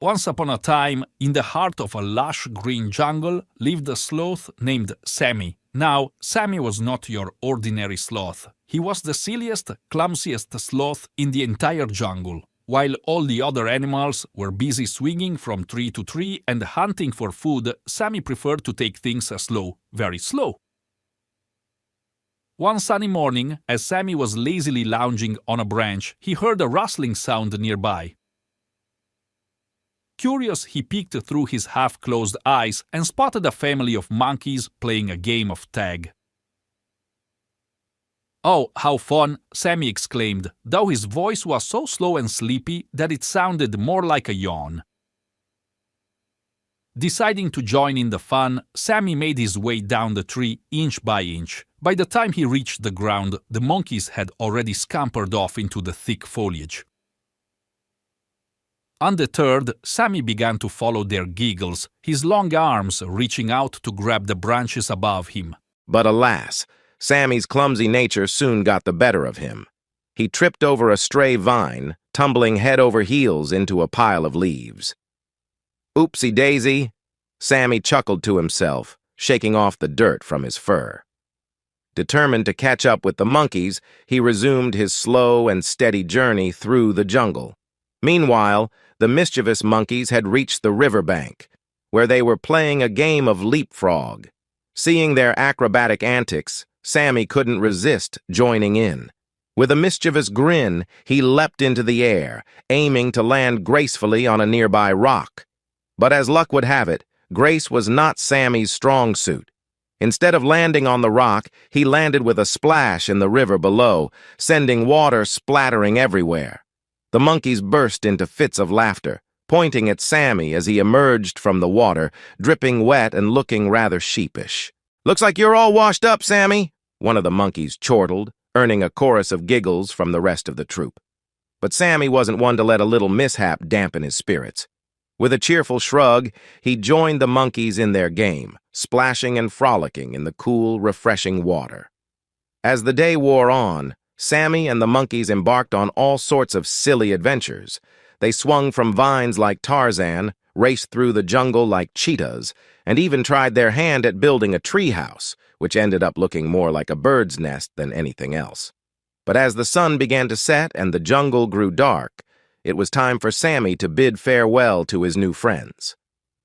Once upon a time, in the heart of a lush green jungle, lived a sloth named Sammy. Now, Sammy was not your ordinary sloth. He was the silliest, clumsiest sloth in the entire jungle. While all the other animals were busy swinging from tree to tree and hunting for food, Sammy preferred to take things slow, very slow. One sunny morning, as Sammy was lazily lounging on a branch, he heard a rustling sound nearby. Curious, he peeked through his half-closed eyes and spotted a family of monkeys playing a game of tag. "Oh, how fun!" Sammy exclaimed, though his voice was so slow and sleepy that it sounded more like a yawn. Deciding to join in the fun, Sammy made his way down the tree inch by inch. By the time he reached the ground, the monkeys had already scampered off into the thick foliage. Undeterred, Sammy began to follow their giggles, his long arms reaching out to grab the branches above him. But alas, Sammy's clumsy nature soon got the better of him. He tripped over a stray vine, tumbling head over heels into a pile of leaves. Oopsie-daisy, Sammy chuckled to himself, shaking off the dirt from his fur. Determined to catch up with the monkeys, he resumed his slow and steady journey through the jungle. Meanwhile, the mischievous monkeys had reached the riverbank, where they were playing a game of leapfrog. Seeing their acrobatic antics, Sammy couldn't resist joining in. With a mischievous grin, he leapt into the air, aiming to land gracefully on a nearby rock. But as luck would have it, grace was not Sammy's strong suit. Instead of landing on the rock, he landed with a splash in the river below, sending water splattering everywhere. The monkeys burst into fits of laughter, pointing at Sammy as he emerged from the water, dripping wet and looking rather sheepish. "Looks like you're all washed up, Sammy," one of the monkeys chortled, earning a chorus of giggles from the rest of the troop. But Sammy wasn't one to let a little mishap dampen his spirits. With a cheerful shrug, he joined the monkeys in their game, splashing and frolicking in the cool, refreshing water. As the day wore on, Sammy and the monkeys embarked on all sorts of silly adventures. They swung from vines like Tarzan, raced through the jungle like cheetahs, and even tried their hand at building a treehouse, which ended up looking more like a bird's nest than anything else. But as the sun began to set and the jungle grew dark, it was time for Sammy to bid farewell to his new friends.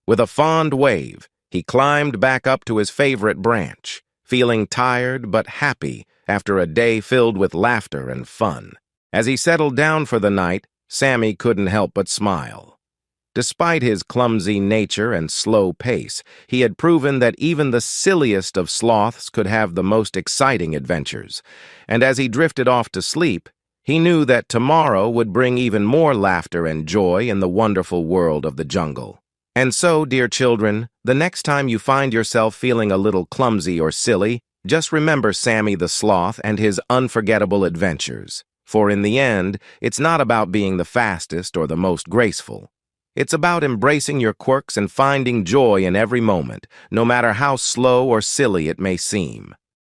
With a fond wave, he climbed back up to his favorite branch, feeling tired but happy after a day filled with laughter and fun. As he settled down for the night, Sammy couldn't help but smile. Despite his clumsy nature and slow pace, he had proven that even the silliest of sloths could have the most exciting adventures. And as he drifted off to sleep, he knew that tomorrow would bring even more laughter and joy in the wonderful world of the jungle. And so, dear children, the next time you find yourself feeling a little clumsy or silly, just remember Sammy the Sloth and his unforgettable adventures. For in the end, it's not about being the fastest or the most graceful. It's about embracing your quirks and finding joy in every moment, no matter how slow or silly it may seem.